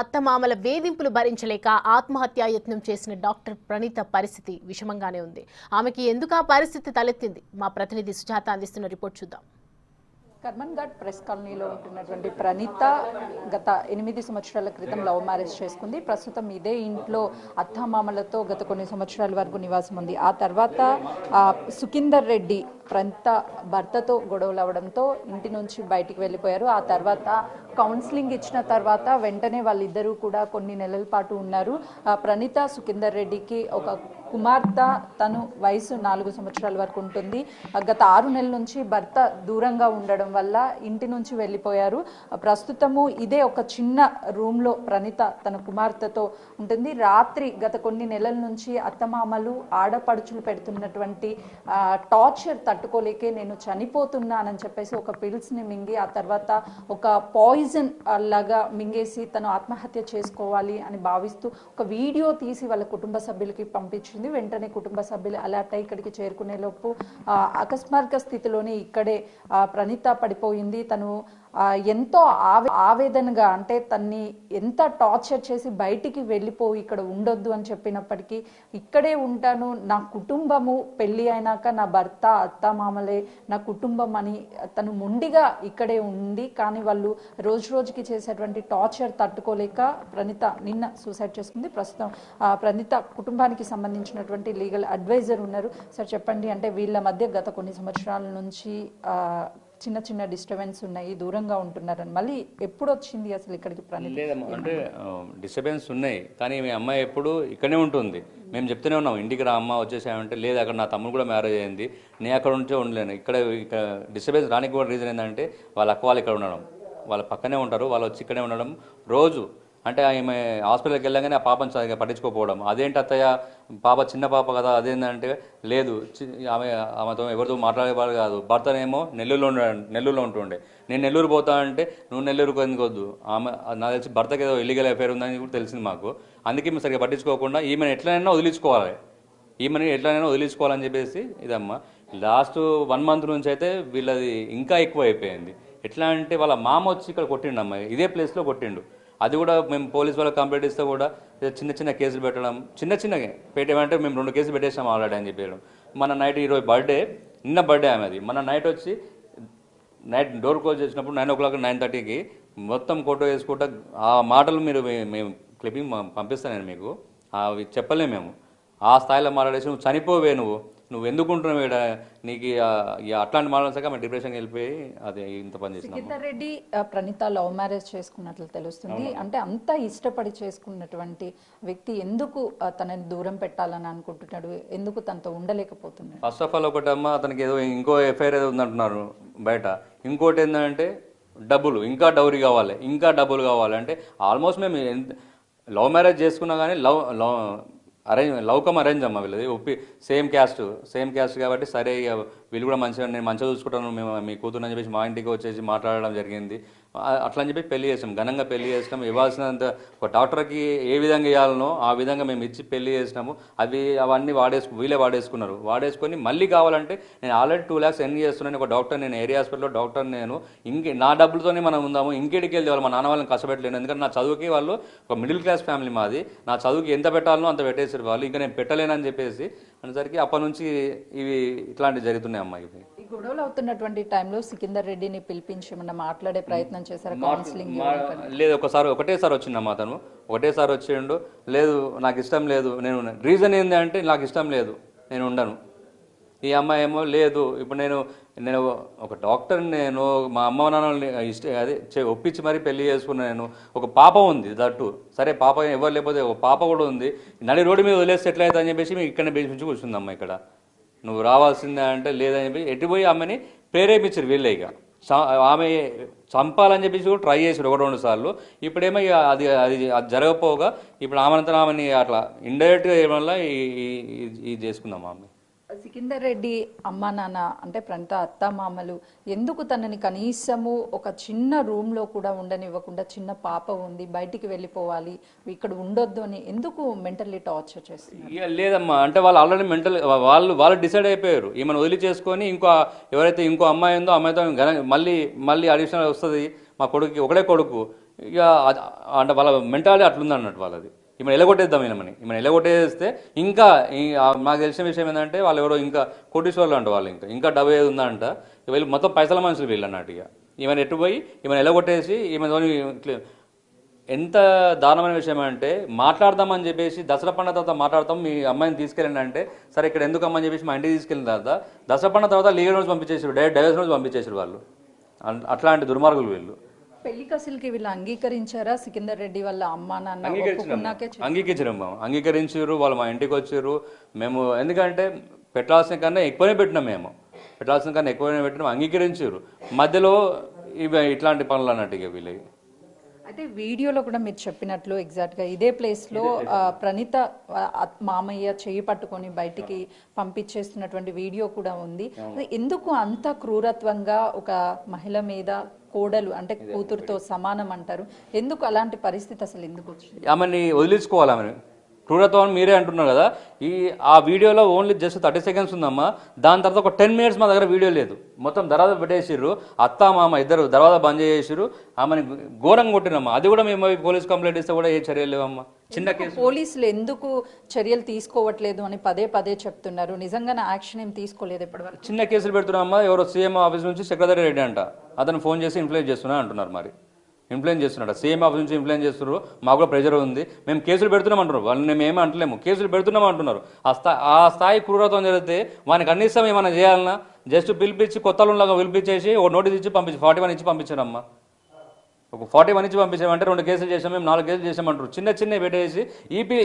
అత్తమామల వేధింపులు భరించలేక ఆత్మహత్యాయత్నం చేసిన డాక్టర్ ప్రణీత పరిస్థితి విషమంగానే ఉంది. ఆమెకి ఎందుకు ఆ పరిస్థితి తలెత్తింది? మా ప్రతినిధి సుజాత అందిస్తున్న రిపోర్ట్ చూద్దాం. కర్మన్ ఘాట్ ప్రెస్ కాలనీలో ఉంటున్నటువంటి ప్రణీత గత 8 సంవత్సరాల క్రితం లవ్ మ్యారేజ్ చేసుకుంది. ప్రస్తుతం ఇదే ఇంట్లో అత్తమామలతో గత కొన్ని సంవత్సరాల వరకు నివాసం ఉంది. ఆ తర్వాత సుఖీందర్ రెడ్డి ప్రణీత భర్తతో గొడవలు అవడంతో ఇంటి నుంచి బయటికి వెళ్ళిపోయారు. ఆ తర్వాత కౌన్సిలింగ్ ఇచ్చిన తర్వాత వెంటనే వాళ్ళిద్దరూ కూడా కొన్ని నెలల పాటు ఉన్నారు. ప్రణీత సుఖీందర్ రెడ్డికి ఒక కుమార్తె, తను వయసు 4 సంవత్సరాల వరకు ఉంటుంది. గత 6 నెలల నుంచి భర్త దూరంగా ఉండడం వల్ల ఇంటి నుంచి వెళ్ళిపోయారు. ప్రస్తుతము ఇదే ఒక చిన్న రూమ్లో ప్రణీత తన కుమార్తెతో ఉంటుంది. రాత్రి గత కొన్ని నెలల నుంచి అత్తమామలు ఆడపడుచులు పెడుతున్నటువంటి టార్చర్ తట్టుకోలేకే నేను చనిపోతున్నానని చెప్పేసి ఒక పిల్స్ని మింగి ఆ తర్వాత ఒక పాయిజన్ లాగా మింగేసి తను ఆత్మహత్య చేసుకోవాలి అని భావిస్తూ ఒక వీడియో తీసి వాళ్ళ కుటుంబ సభ్యులకి పంపించింది. వెంటనే కుటుంబ సభ్యులు అలర్ట్ అయి ఇక్కడికి చేరుకునే లోపు అకస్మాత్క స్థితిలోనే ఇక్కడే ప్రణీత పడిపోయింది. తను ఎంతో ఆవేదనగా, అంటే తన్ని ఎంత టార్చర్ చేసి బయటికి వెళ్ళిపోయి ఇక్కడ ఉండొద్దు అని చెప్పినప్పటికీ ఇక్కడే ఉంటాను, నా కుటుంబము పెళ్ళి అయినాక నా భర్త అత్తమామలే నా కుటుంబం అని తను మొండిగా ఇక్కడే ఉంది. కానీ వాళ్ళు రోజు రోజుకి చేసేటువంటి టార్చర్ తట్టుకోలేక ప్రణీత నిన్న సూసైడ్ చేసుకుంది. ప్రస్తుతం ప్రణీత కుటుంబానికి సంబంధించినటువంటి లీగల్ అడ్వైజర్ ఉన్నారు. సార్ చెప్పండి, అంటే వీళ్ళ మధ్య గత కొన్ని సంవత్సరాల నుంచి చిన్న చిన్న డిస్టర్బెన్స్ ఉన్నాయి, దూరంగా ఉంటున్నారని మళ్ళీ ఎప్పుడు వచ్చింది అసలు ఇక్కడికి ప్రణీత? లేదమ్మా, అంటే డిస్టర్బెన్స్ ఉన్నాయి, కానీ మీ అమ్మాయి ఎప్పుడు ఇక్కడనే ఉంటుంది. మేము చెప్తూనే ఉన్నాం, ఇంటికి రా అమ్మ వచ్చేసామంటే లేదు, అక్కడ నా తమ్ముడు కూడా మ్యారేజ్ అయింది, నేను అక్కడ ఉంటే ఉండలేను. ఇక్కడ డిస్టర్బెన్స్ రానికి కూడా రీజన్ ఏంటంటే వాళ్ళ అక్క వాళ్ళు ఇక్కడ ఉండడం, వాళ్ళ పక్కనే ఉంటారు, వాళ్ళు వచ్చి ఇక్కడే ఉండడం రోజు. అంటే ఆమె హాస్పిటల్కి వెళ్ళగానే ఆ పాపను సరిగ్గా పట్టించుకోకపోవడం. అదేంటి అత్తయ్య, పాప చిన్న పాప కదా, అదేంటంటే లేదు ఆమెతో ఎవరితో మాట్లాడేవాడు కాదు. భర్తనేమో నెల్లూరులో ఉంటుండే, నేను నెల్లూరు పోతా అంటే నువ్వు నెల్లూరుకు ఎందుకు వద్దు, ఆమె నాకు తెలిసి భర్తకి ఏదో ఇల్లీగల్ అఫేర్ ఉందని కూడా తెలిసింది మాకు. అందుకే మేము సరిగ్గా పట్టించుకోకుండా ఈమెను ఎట్లనైనా వదిలించుకోవాలని చెప్పేసి ఇదమ్మా. లాస్ట్ 1 మంత్ నుంచి అయితే వీళ్ళది ఇంకా ఎక్కువ అయిపోయింది. ఎట్లా అంటే వాళ్ళ మామ వచ్చి ఇక్కడ కొట్టిండు అమ్మాయి, ఇదే ప్లేస్లో కొట్టిండు. అది కూడా మేము పోలీస్ వాళ్ళకి కంప్లైంట్ ఇస్తే కూడా చిన్న కేసులు పెట్టడం, చిన్నగా పెట్టేమంటే మేము 2 కేసులు పెట్టేసాం ఆల్రెడీ అని చెప్పారు. మన నైట్ ఈరోజు నిన్న బర్త్డే ఆమెది, మన నైట్ డోర్ క్లోజ్ చేసినప్పుడు 9 o'clock 9:30కి మొత్తం ఫోటో వేసుకుంటా ఆ మాటలు మేము క్లిప్పింగ్ పంపిస్తాను నేను మీకు, అవి చెప్పలేము మేము. ఆ స్థాయిలో మాట్లాడేసి నువ్వు చనిపోవే, నువ్వు ఎందుకుంటున్నావు ఇక్కడ, నీకు అట్లాంటి మాట్లాడసాక మేము డిప్రెషన్కి వెళ్ళిపోయి అది ఇంత పని చేసినాం. సుఖీందర్ రెడ్డి ప్రణీత లవ్ మ్యారేజ్ చేసుకున్నట్లు తెలుస్తుంది. అంటే అంత ఇష్టపడి చేసుకున్నటువంటి వ్యక్తి ఎందుకు తనని దూరం పెట్టాలని అనుకుంటున్నాడు, ఎందుకు తనతో ఉండలేకపోతున్నాడు? ఫస్ట్ ఆఫ్ ఆల్ ఒకటమ్మా, అతనికి ఏదో ఇంకో ఎఫ్ఐఆర్ ఏదో ఉందంటున్నారు బయట. ఇంకోటి ఏంటంటే డబ్బులు, ఇంకా డబ్బులు కావాలి. అంటే ఆల్మోస్ట్ మేము లవ్ మ్యారేజ్ చేసుకున్నా కానీ లవ్ కమ్ అరేంజ్ అమ్మ వీళ్ళది, సేమ్ క్యాస్ట్ కాబట్టి సరే వీళ్ళు కూడా నేను మంచిగా చూసుకుంటాను, మేము మీ కూతురు అని చెప్పేసి మా ఇంటికి వచ్చేసి మాట్లాడడం జరిగింది. అట్లా అని చెప్పి పెళ్లి చేసాం, ఘనంగా పెళ్లి చేసినాం. ఇవ్వాల్సినంత ఒక డాక్టర్కి ఏ విధంగా ఇవ్వాలనో ఆ విధంగా మేము ఇచ్చి పెళ్లి చేసినాము. అవన్నీ వీళ్ళే వాడేసుకొని మళ్ళీ కావాలంటే నేను ఆల్రెడీ 2 lakhs ఎన్ని చేస్తున్నాను, ఒక డాక్టర్, నేను ఏరియా హాస్పిటల్లో డాక్టర్, నేను నా డబ్బులతోనే మనం ఉందాము, ఇంకేడికి వెళ్ళి వాళ్ళు మా నాన్న వాళ్ళని కష్టపెట్టలేను. ఎందుకంటే నా చదువుకి వాళ్ళు ఒక మిడిల్ క్లాస్ ఫ్యామిలీ మాది, నా చదువుకి ఎంత పెట్టాలనో అంత పెట్టేసారు వాళ్ళు, ఇంకా నేను పెట్టలేనని చెప్పేసి అనేసరికి అప్పటి నుంచి ఇట్లాంటివి జరుగుతున్నాయి అమ్మాయి. ఈ గొడవలు అవుతున్నటువంటి టైంలో సుఖీందర్ రెడ్డిని పిలిపించి ఏమన్నా మాట్లాడే ప్రయత్నం చేశారు? కౌన్సిలింగ్ లేదు, ఒకటేసారి వచ్చిందమ్మా, అతను ఒకటేసారి వచ్చిండు. లేదు నాకు ఇష్టం లేదు, రీజన్ ఏంటి అంటే నాకు ఇష్టం లేదు, నేను ఉండను. ఈ అమ్మాయి ఏమో లేదు, ఇప్పుడు నేను ఒక డాక్టర్, నేను మా అమ్మ నాన్నని ఒప్పించి మరీ పెళ్లి చేసుకున్నాను. నేను ఒక పాప ఉంది, దట్టు సరే పాప ఎవరు లేకపోతే ఒక పాప కూడా ఉంది, నడి రోడ్డు మీద వదిలేస్తే ఎట్లయితే అని చెప్పేసి మీకు ఇక్కడనే బెదిరించి కూర్చుంది అమ్మ. ఇక్కడ నువ్వు రావాల్సిందే అంటే లేదని చెప్పి ఎట్టిపోయి ఆమెని ప్రేరేపించారు వీళ్ళే. ఇక ఆమె చంపాలని చెప్పేసి కూడా ట్రై చేశారు 1-2 సార్లు. ఇప్పుడేమో అది జరగపోగా ఇప్పుడు ఆమెని అట్లా ఇండైరెక్ట్గా ఏమన్నా ఇది చేసుకుందాం ఆమె. సుఖీందర్ రెడ్డి అమ్మ నాన్న, అంటే ప్రణీత అత్త మామలు ఎందుకు తనని కనీసము ఒక చిన్న రూమ్లో కూడా ఉండనివ్వకుండా, చిన్న పాప ఉంది బయటికి వెళ్ళిపోవాలి ఇక్కడ ఉండొద్దు అని ఎందుకు మెంటల్లీ టార్చర్ చేస్తున్నారు? లేదమ్మా, అంటే వాళ్ళు ఆల్రెడీ వాళ్ళు డిసైడ్ అయిపోయారు, ఈమెను వదిలి చేసుకొని ఎవరైతే ఇంకో అమ్మాయి ఉందో అమ్మాయితో మళ్ళీ అడిషనల్ వస్తుంది. మా కొడుకు ఒకడే కొడుకు, ఇక అంటే వాళ్ళ మెంటాలిటీ అట్లుంది అన్నట్టు వాళ్ళది. ఈమెను ఎలగొట్టేద్దాం ఈమెను ఎలగొట్టేస్తే ఇంకా నాకు తెలిసిన విషయం ఏంటంటే వాళ్ళు ఎవరో ఇంకా కోటీశ్వర్లు అంట వాళ్ళు, ఇంకా డబ్బు ఏది ఉందంట, వీళ్ళు మొత్తం పైసల మనుషులు వీళ్ళు అన్నట్టు. ఇక ఈమెను ఎట్టుపోయి ఈమెను ఎలగొట్టేసి ఈమెతోని ఎంత దారుణమైన విషయం అంటే మాట్లాడదామని చెప్పేసి దసరా పండుగ తర్వాత మాట్లాడతాం, మీ అమ్మాయిని తీసుకెళ్ళండి అంటే సరే ఇక్కడ ఎందుకు అమ్మని చెప్పేసి మా ఇంటికి తీసుకెళ్ళిన తర్వాత దసరా పండుగ తర్వాత లీగల్ నోట్స్ పంపించేసారు, డైరెక్ట్ డైవర్స్ నోట్స్ పంపించేసారు వాళ్ళు. అట్లాంటి దుర్మార్గులు వీళ్ళు. పెళ్లికి అసలుకి వీళ్ళు అంగీకరించారా? సికిందర్ రెడ్డి వాళ్ళ అమ్మ నాన్న ఒప్పుకున్నాకే అంగీకరించారు. వాళ్ళు మా ఇంటికి వచ్చారు. మేము ఎందుకంటే పెట్టాల్సిన కన్నా ఎక్కువనే పెట్టినాం, పెట్టాల్సిన కన్నా ఎక్కువనే పెట్టినాం, అంగీకరించారు. మధ్యలో ఇవి ఇట్లాంటి పనులు అన్నట్టు ఇక వీళ్ళకి. అయితే వీడియోలో కూడా మీరు చెప్పినట్లు ఎగ్జాక్ట్గా ఇదే ప్లేస్లో ప్రణీత మామయ్య చేయి పట్టుకొని బయటికి పంపించేస్తున్నటువంటి వీడియో కూడా ఉంది. ఎందుకు అంత క్రూరత్వంగా ఒక మహిళ మీద కోడలు అంటే కూతురుతో సమానం అంటారు, ఎందుకు అలాంటి పరిస్థితి అసలు ఎందుకు వచ్చింది? ఆమెని వదిలించుకోవాలి. ఆమెను క్రూరత్వం మీరే అంటున్నారు కదా, ఆ వీడియోలో ఓన్లీ జస్ట్ 30 సెకండ్స్ ఉందమ్మా. దాని తర్వాత ఒక 10 మినిట్స్ మా దగ్గర వీడియో లేదు. మొత్తం దర్వాజా పెట్టేసిర్రు, అత్త మామ ఇద్దరు దర్వాజా బంద్ చేసేసిర్రు. ఆమెని ఘోరంగా కొట్టినమ్మా. అది కూడా మేము పోలీస్ కంప్లైంట్ ఇస్తే కూడా ఏ చర్యలు లేవమ్మా. చిన్న కేసు. పోలీసులు ఎందుకు చర్యలు తీసుకోవట్లేదు అని పదే పదే చెప్తున్నారు, నిజంగానే యాక్షన్ ఏం తీసుకోలేదు ఇప్పటివరకు. చిన్న కేసులు పెడుతున్నామా. ఎవరో సీఎం ఆఫీస్ నుంచి సెక్రటరీ రెడ్డి అంట, అతను ఫోన్ చేసి ఇన్ఫ్లుయెన్స్ చేస్తున్నా అంటున్నారు. మరి ఇన్ఫ్లుయెన్స్ చేస్తున్నాడు, సీఎం ఆఫీస్ నుంచి ఇన్ఫ్లుయెన్స్ చేస్తున్నారు. మాకు కూడా ప్రెజర్ ఉంది, మేము కేసులు పెడుతున్నాం అంటున్నారు. వాళ్ళని మేము అంటలేము, కేసులు పెడుతున్నాం అంటున్నారు. ఆ స్థాయి క్రూరత్వం జరిగితే వానికి కనీసం ఏమైనా చేయాలన్నా జస్ట్ పిలిపించి కొత్తలాగా పిలిపించేసి ఒక నోటీస్ ఇచ్చి 41 ఇచ్చి పంపించారమ్మా. ఒక 41 ఇచ్చి పంపించామంటే 2 కేసులు చేసాం, మేము 4 కేసులు చేసామంటారు. చిన్న పెట్టేసి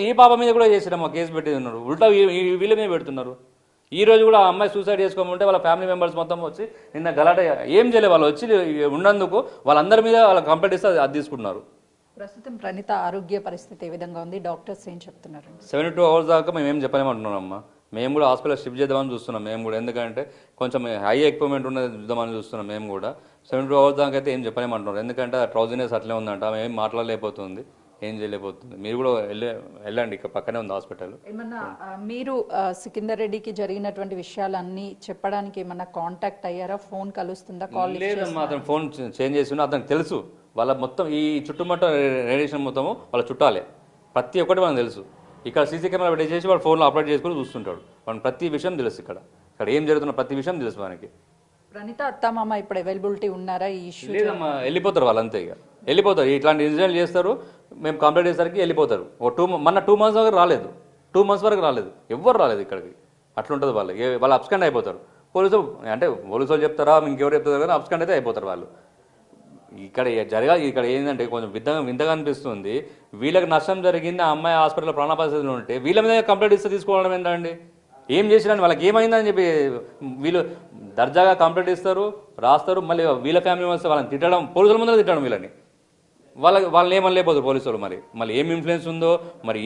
ఈ పాప మీద కూడా చేసిరమ్మా, కేసు పెట్టేది ఉన్నారు. ఉల్టా వీళ్ళ మీద పెడుతున్నారు. ఈ రోజు కూడా ఆ అమ్మాయి సూసైడ్ చేసుకోమంటే వాళ్ళ ఫ్యామిలీ మెంబర్స్ మొత్తం వచ్చి నిన్న గలాట ఏం చేయలేదు. వాళ్ళు వచ్చి ఉన్నందుకు వాళ్ళందరి మీద వాళ్ళ కంప్లైంట్ ఇస్తే అది తీసుకుంటున్నారు. ప్రస్తుతం ప్రణీత ఆరోగ్య పరిస్థితి ఏ విధంగా ఉంది, డాక్టర్స్ ఏం చెప్తున్నారు? 72 hours దాకా మేము ఏం చెప్పలేమంటున్నామమ్మా. మేము కూడా హాస్పిటల్ షిఫ్ట్ చేద్దామని చూస్తున్నాం మేము కూడా, ఎందుకంటే కొంచెం హై ఎక్విప్మెంట్ ఉన్నది చూద్దామని చూస్తున్నాం మేము కూడా. 72 hours దాకా అయితే ఏం చెప్పలేమంటున్నారు, ఎందుకంటే ఆ ట్రౌజినెస్ అట్లే ఉందంట, ఆమె ఏం మాట్లాడలేకపోతుంది, ఏం చేయలేకపోతుంది. మీరు కూడా వెళ్ళండి, ఇక్కడ పక్కనే ఉంది హాస్పిటల్. ఏమన్నా మీరు సికిందర్ రెడ్డికి జరిగినటువంటి విషయాలన్నీ చెప్పడానికి ఏమన్నా కాంటాక్ట్ అయ్యారా? ఫోన్ కలుస్తుందా? కాల్ లేదమ్మా, అతను ఫోన్ చేంజ్ చేస్తున్నా. అతనికి తెలుసు వాళ్ళ మొత్తం ఈ చుట్టుముట్ట రేడియేషన్ మొత్తము వాళ్ళ చుట్టాలే, ప్రతి ఒక్కటి మనకు తెలుసు. ఇక్కడ సీసీ కెమెరా పెట్టేసి వాడు ఫోన్లో అప్లోడ్ చేసుకుని చూస్తుంటాడు. వాడిని ప్రతి విషయం తెలుసు, ఇక్కడ ఏం జరుగుతున్న ప్రతి విషయం తెలుసు మనకి. ప్రణీత అత్తమామ ఇప్పుడు అవైలబిలిటీ ఉన్నారా ఈ ఇష్యూ? లేదమ్మా, వెళ్ళిపోతారు వాళ్ళంతే, ఇక వెళ్ళిపోతారు. ఇట్లాంటి ఇన్సిడెంట్ చేస్తారు, మేము కంప్లైంట్ చేసేసరికి వెళ్ళిపోతారు. మొన్న 2 months వరకు రాలేదు, 2 months వరకు రాలేదు, ఎవ్వరు రాలేదు ఇక్కడికి. అట్లుంటుంది వాళ్ళు అబ్స్కాండ్ అయిపోతారు. పోలీసు వాళ్ళు చెప్తారా, ఇంకెవరు చెప్తారు కానీ అబ్స్కాండ్ అయితే అయిపోతారు వాళ్ళు. ఇక్కడ ఏంటంటే కొంచెం వింతగా అనిపిస్తుంది. వీళ్ళకి నష్టం జరిగింది, ఆ అమ్మాయి హాస్పిటల్లో ప్రాణ పరిస్థితులు ఉంటే వీళ్ళ మీద కంప్లైంట్ ఇస్తే తీసుకోవడం ఏంటండి? ఏం చేసిరని వాళ్ళకి ఏమైందని చెప్పి వీళ్ళు దర్జాగా కంప్లైంట్ ఇస్తారు, రాస్తారు. మళ్ళీ వీళ్ళ ఫ్యామిలీ వస్తే వాళ్ళని తిట్టడం, పోలీసుల ముందర తిట్టడం వీళ్ళని. వాళ్ళని ఏమని లేకపోతారు పోలీసులు. మళ్ళీ ఏం ఇన్ఫ్లుయెన్స్ ఉందో, మరి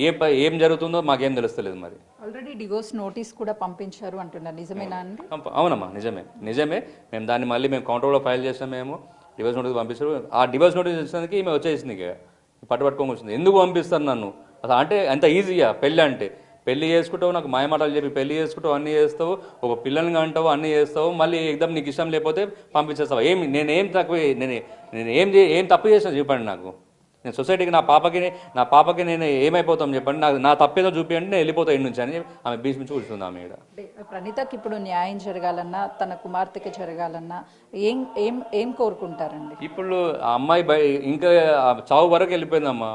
ఏం జరుగుతుందో మాకేం తెలుస్తలేదు. మరి ఆల్రెడీ డివోర్స్ నోటీస్ కూడా పంపించారు అంటున్నారు, నిజమేనా అండి? అవునమ్మా, నిజమే. మేము కౌంటర్ కూడా ఫైల్ చేసాం. మేము డివోర్స్ నోటీస్ పంపిస్తారు. ఆ డివోర్స్ నోటీస్ ఇచ్చినందుకు ఈమె వచ్చేసింది, ఇక పట్టుకొని వచ్చింది. ఎందుకు పంపిస్తారు నన్ను అసలు? అంటే అంత ఈజీగా పెళ్లి చేసుకుంటావు, నాకు మాయమాటలు చెప్పి పెళ్లి చేసుకుంటావు, అన్నీ చేస్తావు, ఒక పిల్లల్ని అంటావు, అన్నీ చేస్తావు, మళ్ళీ ఎగ్దమ్ నీకు ఇష్టం లేకపోతే పంపించేస్తావు. నేను ఏం తప్పు చేసినా చెప్పండి నాకు. నేను సొసైటీకి నా పాపకి నేను ఏమైపోతాం చెప్పండి, నా తప్పేదో చూపించండి, నేను వెళ్ళిపోతా ఇంటి నుంచి అని ఆమె బీచ్ నుంచి కూర్చుంది. ఆమె ప్రణీతకి ఇప్పుడు న్యాయం జరగాలన్నా, తన కుమార్తెకి జరగాలన్నా ఏం కోరుకుంటారండి? ఇప్పుడు ఆ అమ్మాయి ఇంకా చావు వరకు వెళ్ళిపోయిందమ్మా.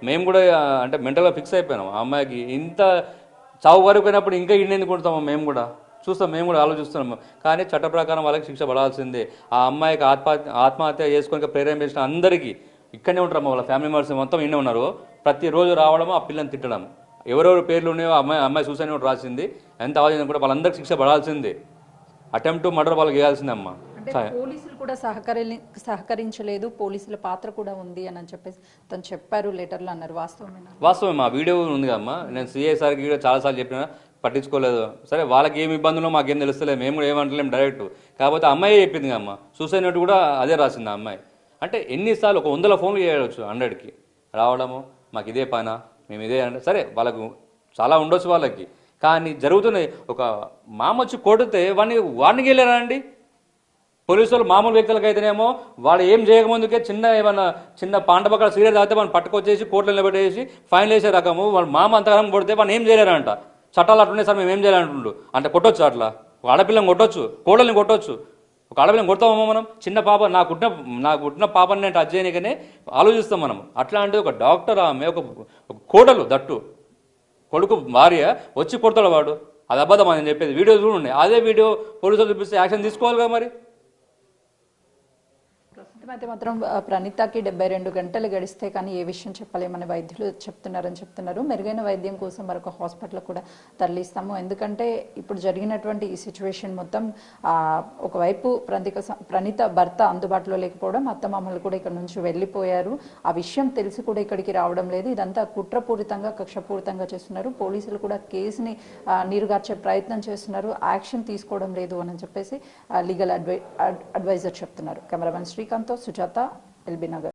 మేము కూడా అంటే మెంటల్గా ఫిక్స్ అయిపోయినాం. ఆ అమ్మాయికి ఇంత చావు వరకు అయినప్పుడు ఇంకా ఇండెందుకు కొడతామో మేము కూడా ఆలోచిస్తున్నాము. కానీ చట్ట ప్రకారం వాళ్ళకి శిక్ష పడాల్సిందే. ఆ అమ్మాయికి ఆత్మహత్య చేసుకొని ప్రేరేపించిన అందరికీ ఇక్కడనే ఉంటారమ్మా, వాళ్ళ ఫ్యామిలీ మెంబర్స్ మొత్తం ఇన్నే ఉన్నారు. ప్రతిరోజు రావడము, ఆ పిల్లని తిట్టడం, ఎవరెవరు పేర్లు ఉన్నాయో అమ్మాయి సూసైడ్ నోట్ రాసింది, ఎంత ఆలోచన కూడా వాళ్ళందరికీ శిక్ష పడాల్సిందే. అటెంప్ట్ మర్డర్ వాళ్ళకి చేయాల్సిందే అమ్మా. పోలీసులు కూడా సహకరించలేదు, పోలీసుల పాత్ర కూడా ఉంది అని చెప్పేసి తను చెప్పారు లెటర్లో అన్నారు, వాస్తవమే. మా వీడియో ఉంది కదమ్మా, నేను సిఐ సార్కి కూడా చాలాసార్లు చెప్పినా పట్టించుకోలేదు. సరే వాళ్ళకి ఏమి ఇబ్బందులో మాకేం తెలుస్తలేదు, మేము కూడా ఏమంటలేము డైరెక్ట్. కాకపోతే అమ్మాయి చెప్పింది అమ్మ, సూసైడ్ నోట్ కూడా అదే రాసింది ఆ అమ్మాయి. అంటే ఎన్నిసార్లు 100 ఫోన్లు చేయవచ్చు, 100కి రావడము, మాకు ఇదే పైన మేము ఇదే అంటే సరే వాళ్ళకు చాలా ఉండొచ్చు వాళ్ళకి. కానీ జరుగుతున్నాయి. ఒక మామ వచ్చి కొడితే వాడికి వెళ్ళారా అండి? పోలీసు వాళ్ళు మామూలు వ్యక్తులకు అయితేనేమో వాడు ఏం చేయకముందుకే చిన్న పాండపక్కల సీరియస్ తాగితే మనం పట్టుకొచ్చేసి కోర్టులో నిలబెట్టేసి ఫైన్ వేసే రకము వాళ్ళ మామ అంతకాలం కొడితే వాళ్ళు ఏం చేయలేరంట. చట్టాలు అట్లున్నాయి సార్, మేము ఏం చేయాలంటుండు అంటే కొట్టొచ్చు. అట్లా ఒక ఆడపిల్లని కొట్టొచ్చు, కోడల్ని కొట్టొచ్చు. ఒక ఆడపిల్లని కొడతామమ్మా మనం? చిన్న పాప నాకు పుట్టిన పాపని నేను టచ్ చేయనికనే ఆలోచిస్తాం మనం. అట్లాంటి ఒక డాక్టర్ ఆమె ఒక కోడలు దట్టు కొడుకు భార్య వచ్చి కొడతాడు వాడు. అది అబద్ధం అని చెప్పేది వీడియోస్ కూడా ఉన్నాయి. అదే వీడియో పోలీసులు చూపిస్తే యాక్షన్ తీసుకోవాలి కదా మరి. ప్రస్తుతం అయితే మాత్రం ప్రణీతకి 72 గంటలు గడిస్తే కానీ ఏ విషయం చెప్పలేమని వైద్యులు చెప్తున్నారు. మెరుగైన వైద్యం కోసం మరొక హాస్పిటల్ కూడా తరలిస్తాము. ఎందుకంటే ఇప్పుడు జరిగినటువంటి ఈ సిచ్యువేషన్ మొత్తం ఒకవైపు ప్రణీత భర్త అందుబాటులో లేకపోవడం, అత్తమామలు కూడా ఇక్కడ నుంచి వెళ్ళిపోయారు. ఆ విషయం తెలిసి కూడా ఇక్కడికి రావడం లేదు. ఇదంతా కుట్రపూరితంగా కక్షపూరితంగా చేస్తున్నారు. పోలీసులు కూడా కేసుని నీరుగార్చే ప్రయత్నం చేస్తున్నారు. యాక్షన్ తీసుకోవడం లేదు అని చెప్పేసి లీగల్ అడ్వైజర్ చెప్తున్నారు. Cameraman Srikanth, Sujatha, LB Nagar.